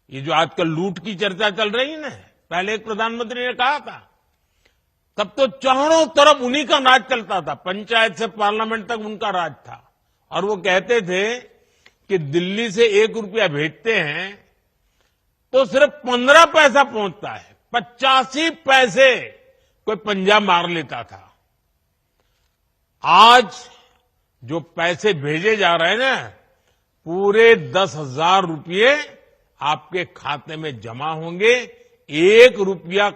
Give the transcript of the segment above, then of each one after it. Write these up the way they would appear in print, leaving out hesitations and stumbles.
ये जो आजकल लूट की चर्चा चल रही है ना, पहले एक प्रधानमंत्री ने कहा था, तब तो चारों तरफ उन्हीं का राज चलता था, पंचायत से पार्लियामेंट तक उनका राज था। और वो कहते थे कि दिल्ली से 1 रुपया भेजते हैं तो सिर्फ 15 पैसा पहुंचता है, 85 पैसे कोई पंजाब मार लेता था। आज जो पैसे भेजे जा रहे हैं ना, पूरे 10,000 रुपये आपके खाते में जमा होंगे, 1 रुपया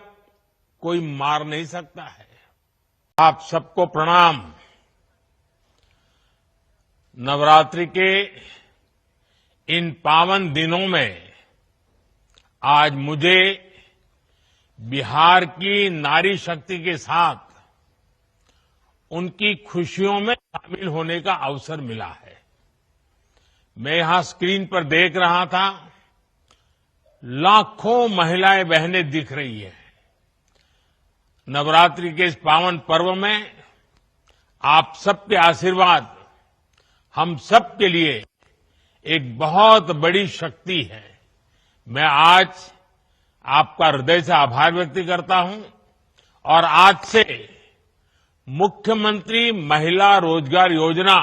कोई मार नहीं सकता है। आप सबको प्रणाम। नवरात्रि के इन पावन दिनों में आज मुझे बिहार की नारी शक्ति के साथ उनकी खुशियों में शामिल होने का अवसर मिला है। मैं यहां स्क्रीन पर देख रहा था, लाखों महिलाएं बहनें दिख रही हैं। नवरात्रि के इस पावन पर्व में आप सबके आशीर्वाद हम सबके लिए एक बहुत बड़ी शक्ति है। मैं आज आपका हृदय से आभार व्यक्त करता हूं और आज से मुख्यमंत्री महिला रोजगार योजना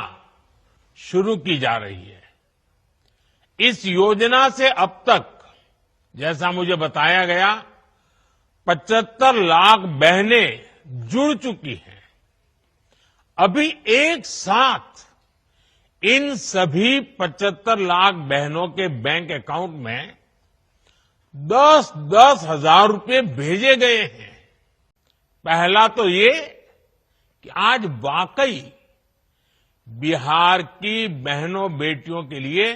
शुरू की जा रही है। इस योजना से अब तक, जैसा मुझे बताया गया, 75 लाख बहनें जुड़ चुकी हैं। अभी एक साथ इन सभी 75 लाख बहनों के बैंक अकाउंट में 10-10 हजार रुपये भेजे गए हैं। पहला तो ये कि आज वाकई बिहार की बहनों बेटियों के लिए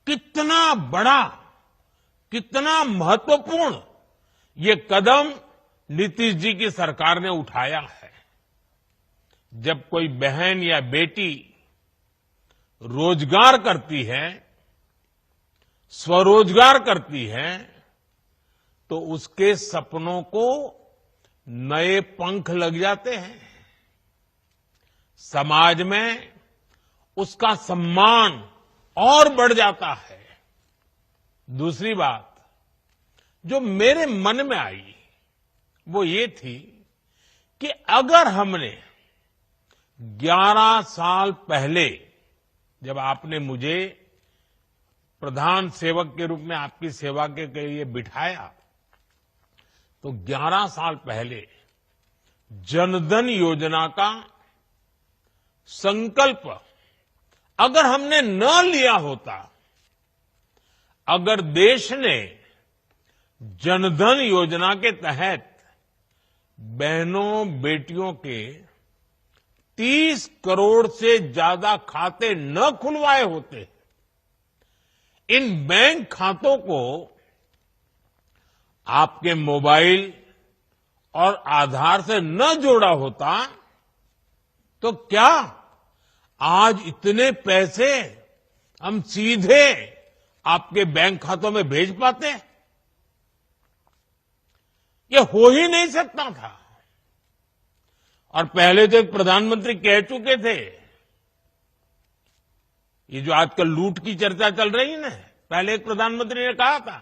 कितना बड़ा, कितना महत्वपूर्ण ये कदम नीतीश जी की सरकार ने उठाया है। जब कोई बहन या बेटी रोजगार करती है, स्वरोजगार करती है, तो उसके सपनों को नए पंख लग जाते हैं। समाज में उसका सम्मान और बढ़ जाता है। दूसरी बात जो मेरे मन में आई वो ये थी कि अगर हमने 11 साल पहले, जब आपने मुझे प्रधान सेवक के रूप में आपकी सेवा के लिए बिठाया, तो 11 साल पहले जनधन योजना का संकल्प अगर हमने न लिया होता, अगर देश ने जनधन योजना के तहत बहनों बेटियों के 30 करोड़ से ज्यादा खाते न खुलवाए होते, इन बैंक खातों को आपके मोबाइल और आधार से न जोड़ा होता, तो क्या आज इतने पैसे हम सीधे आपके बैंक खातों में भेज पाते? ये हो ही नहीं सकता था। और पहले तो एक प्रधानमंत्री कह चुके थे, ये जो आजकल लूट की चर्चा चल रही है ना, पहले एक प्रधानमंत्री ने कहा था,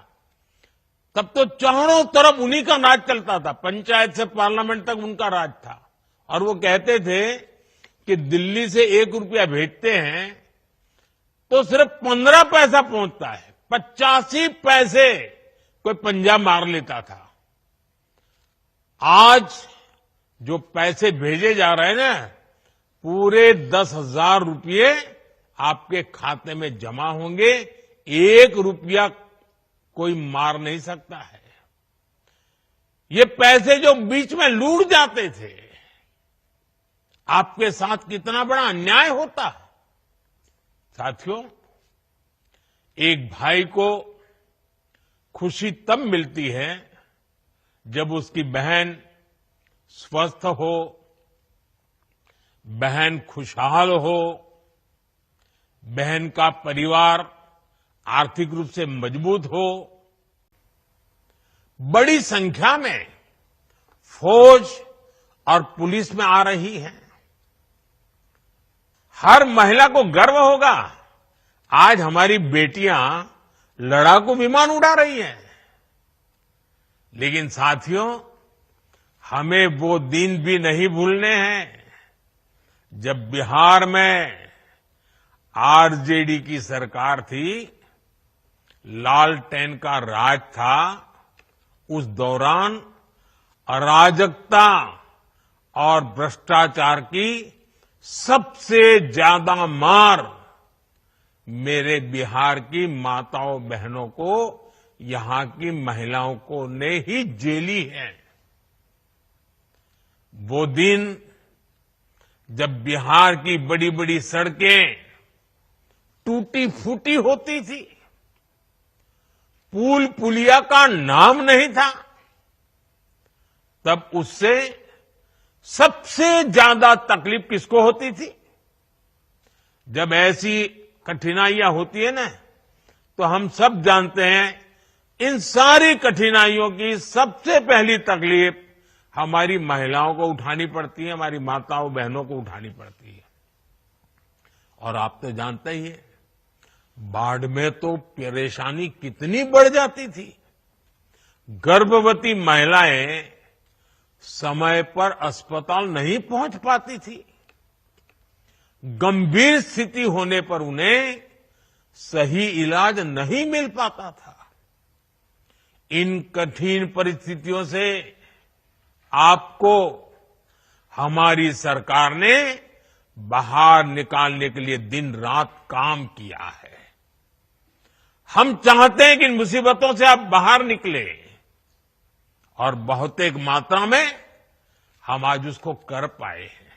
तब तो चारों तरफ उन्हीं का राज चलता था, पंचायत से पार्लियामेंट तक उनका राज था। और वो कहते थे कि दिल्ली से 1 रुपया भेजते हैं तो सिर्फ 15 पैसा पहुंचता है, 85 पैसे कोई पंजाब मार लेता था। आज जो पैसे भेजे जा रहे हैं ना, पूरे 10,000 रुपये आपके खाते में जमा होंगे, 1 रुपया कोई मार नहीं सकता है। ये पैसे जो बीच में लूट जाते थे, आपके साथ कितना बड़ा अन्याय होता। साथियों, एक भाई को खुशी तब मिलती है जब उसकी बहन स्वस्थ हो, बहन खुशहाल हो, बहन का परिवार आर्थिक रूप से मजबूत हो। बड़ी संख्या में फौज और पुलिस में आ रही है। हर महिला को गर्व होगा, आज हमारी बेटियां लड़ाकू विमान उड़ा रही हैं। लेकिन साथियों, हमें वो दिन भी नहीं भूलने हैं जब बिहार में आरजेडी की सरकार थी, लालटेन का राज था। उस दौरान अराजकता और भ्रष्टाचार की सबसे ज्यादा मार मेरे बिहार की माताओं बहनों को, यहां की महिलाओं को ने ही झेली है। वो दिन जब बिहार की बड़ी बड़ी सड़कें टूटी फूटी होती थी, पुल पुलिया का नाम नहीं था, तब उससे सबसे ज्यादा तकलीफ किसको होती थी? जब ऐसी कठिनाइयां होती है ना, तो हम सब जानते हैं इन सारी कठिनाइयों की सबसे पहली तकलीफ हमारी महिलाओं को उठानी पड़ती है, हमारी माताओं बहनों को उठानी पड़ती है। और आप तो जानते ही हैं, बाढ़ में तो परेशानी कितनी बढ़ जाती थी। गर्भवती महिलाएं समय पर अस्पताल नहीं पहुंच पाती थी। गंभीर स्थिति होने पर उन्हें सही इलाज नहीं मिल पाता था। इन कठिन परिस्थितियों से आपको हमारी सरकार ने बाहर निकालने के लिए दिन रात काम किया है। हम चाहते हैं कि इन मुसीबतों से आप बाहर निकले, और बहुतेक मात्रा में हम आज उसको कर पाए हैं।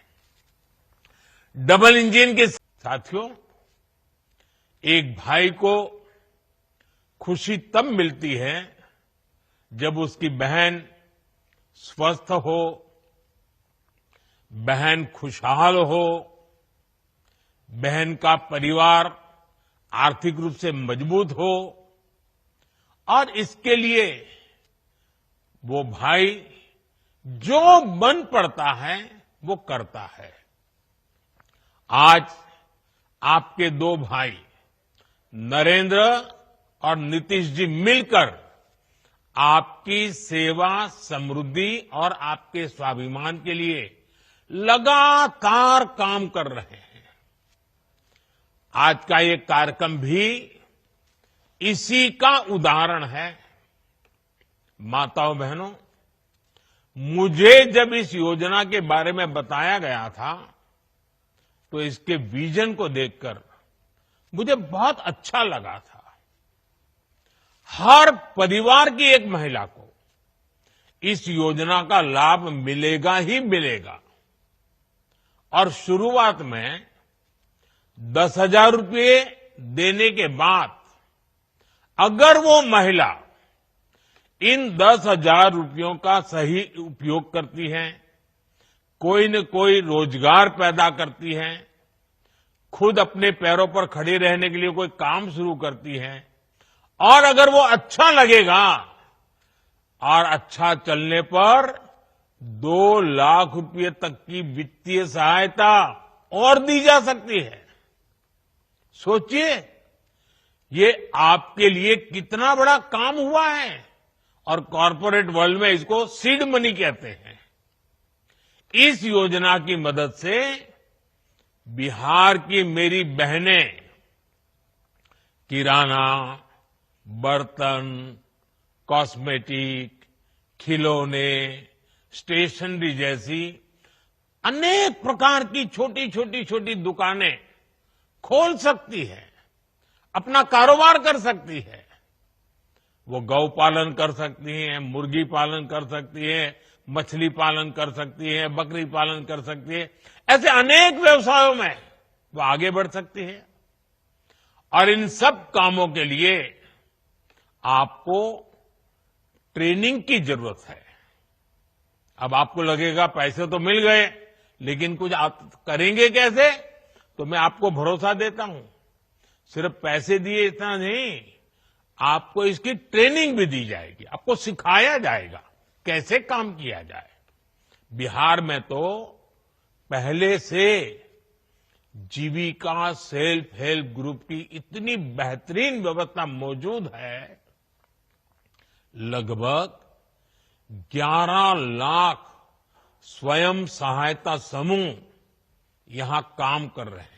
डबल इंजन के साथियों, एक भाई को खुशी तब मिलती है जब उसकी बहन स्वस्थ हो, बहन खुशहाल हो, बहन का परिवार आर्थिक रूप से मजबूत हो, और इसके लिए वो भाई जो बन पड़ता है वो करता है। आज आपके दो भाई नरेंद्र और नीतीश जी मिलकर आपकी सेवा, समृद्धि और आपके स्वाभिमान के लिए लगातार काम कर रहे हैं। आज का ये कार्यक्रम भी इसी का उदाहरण है। माताओं बहनों, मुझे जब इस योजना के बारे में बताया गया था, तो इसके विजन को देखकर मुझे बहुत अच्छा लगा था। हर परिवार की एक महिला को इस योजना का लाभ मिलेगा ही मिलेगा। और शुरुआत में 10,000 रुपये देने के बाद अगर वो महिला इन 10,000 रुपयों का सही उपयोग करती है, कोई न कोई रोजगार पैदा करती है, खुद अपने पैरों पर खड़े रहने के लिए कोई काम शुरू करती है, और अगर वो अच्छा लगेगा और अच्छा चलने पर 2 लाख रुपये तक की वित्तीय सहायता और दी जा सकती है। सोचिए, ये आपके लिए कितना बड़ा काम हुआ है। और कॉर्पोरेट वर्ल्ड में इसको सीड मनी कहते हैं। इस योजना की मदद से बिहार की मेरी बहनें किराना, बर्तन, कॉस्मेटिक, खिलौने, स्टेशनरी जैसी अनेक प्रकार की छोटी दुकानें खोल सकती है, अपना कारोबार कर सकती है। वो गौ पालन कर सकती हैं, मुर्गी पालन कर सकती है, मछली पालन कर सकती है, बकरी पालन कर सकती है। ऐसे अनेक व्यवसायों में वो आगे बढ़ सकती है। और इन सब कामों के लिए आपको ट्रेनिंग की जरूरत है। अब आपको लगेगा पैसे तो मिल गए, लेकिन कुछ आप करेंगे कैसे? तो मैं आपको भरोसा देता हूं, सिर्फ पैसे दिए इतना नहीं, आपको इसकी ट्रेनिंग भी दी जाएगी, आपको सिखाया जाएगा कैसे काम किया जाए। बिहार में तो पहले से जीविका सेल्फ हेल्प ग्रुप की इतनी बेहतरीन व्यवस्था मौजूद है। लगभग 11 लाख स्वयं सहायता समूह यहां काम कर रहे हैं।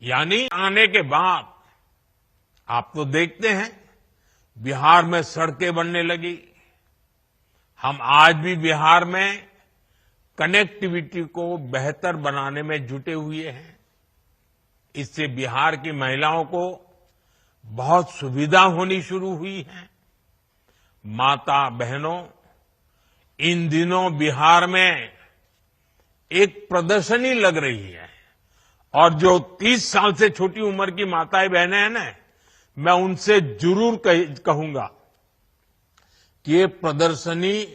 यानी आने के बाद आप तो देखते हैं बिहार में सड़कें बनने लगी। हम आज भी बिहार में कनेक्टिविटी को बेहतर बनाने में जुटे हुए हैं। इससे बिहार की महिलाओं को बहुत सुविधा होनी शुरू हुई है। माता बहनों, इन दिनों बिहार में एक प्रदर्शनी लग रही है और जो 30 साल से छोटी उम्र की माताएं बहनें हैं ना, मैं उनसे जरूर कहूंगा कि ये प्रदर्शनी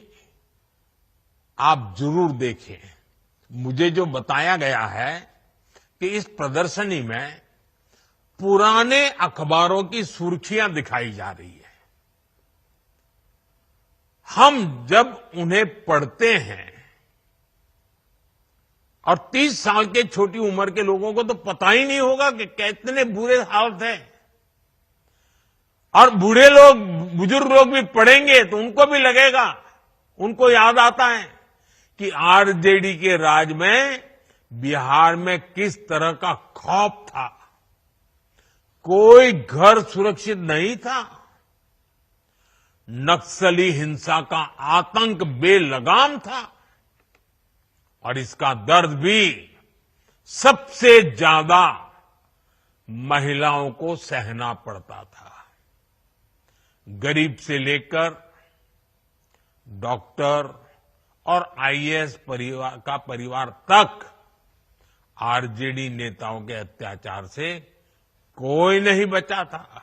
आप जरूर देखें। मुझे जो बताया गया है कि इस प्रदर्शनी में पुराने अखबारों की सुर्खियां दिखाई जा रही है। हम जब उन्हें पढ़ते हैं और 30 साल के छोटी उम्र के लोगों को तो पता ही नहीं होगा कि कितने बुरे हाल थे, और बूढ़े लोग, बुजुर्ग लोग भी पढ़ेंगे तो उनको भी लगेगा, उनको याद आता है कि आरजेडी के राज में बिहार में किस तरह का खौफ था। कोई घर सुरक्षित नहीं था। नक्सली हिंसा का आतंक बेलगाम था और इसका दर्द भी सबसे ज्यादा महिलाओं को सहना पड़ता था। गरीब से लेकर डॉक्टर और आईएएस परिवार तक आरजेडी नेताओं के अत्याचार से कोई नहीं बचा था।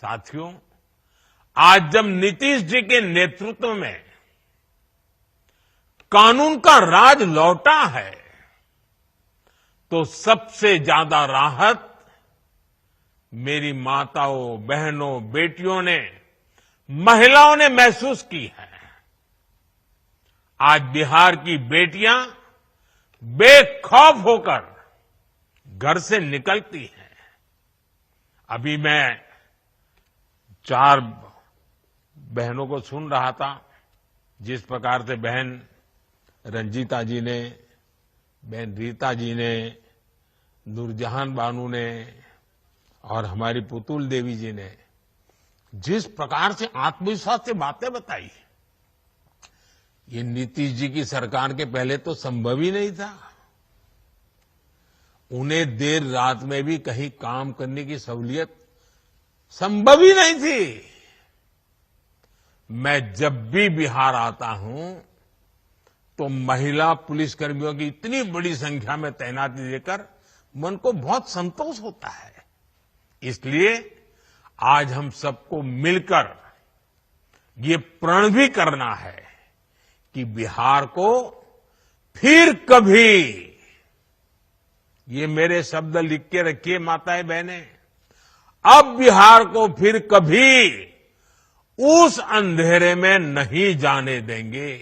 साथियों, आज जब नीतीश जी के नेतृत्व में कानून का राज लौटा है तो सबसे ज्यादा राहत मेरी माताओं, बहनों, बेटियों ने, महिलाओं ने महसूस की है। आज बिहार की बेटियां बेखौफ होकर घर से निकलती हैं। अभी मैं 4 बहनों को सुन रहा था, जिस प्रकार से बहन रंजीता जी ने, बहन रीता जी ने, नूरजहान बानू ने और हमारी पुतुल देवी जी ने जिस प्रकार से आत्मविश्वास से बातें बताई, ये नीतीश जी की सरकार के पहले तो संभव ही नहीं था। उन्हें देर रात में भी कहीं काम करने की सहूलियत संभव ही नहीं थी। मैं जब भी बिहार आता हूं तो महिला पुलिसकर्मियों की इतनी बड़ी संख्या में तैनाती देकर मन को बहुत संतोष होता है। इसलिए आज हम सबको मिलकर ये प्रण भी करना है कि बिहार को फिर कभी, ये मेरे शब्द लिख के रखिए माताएं बहनें, अब बिहार को फिर कभी उस अंधेरे में नहीं जाने देंगे।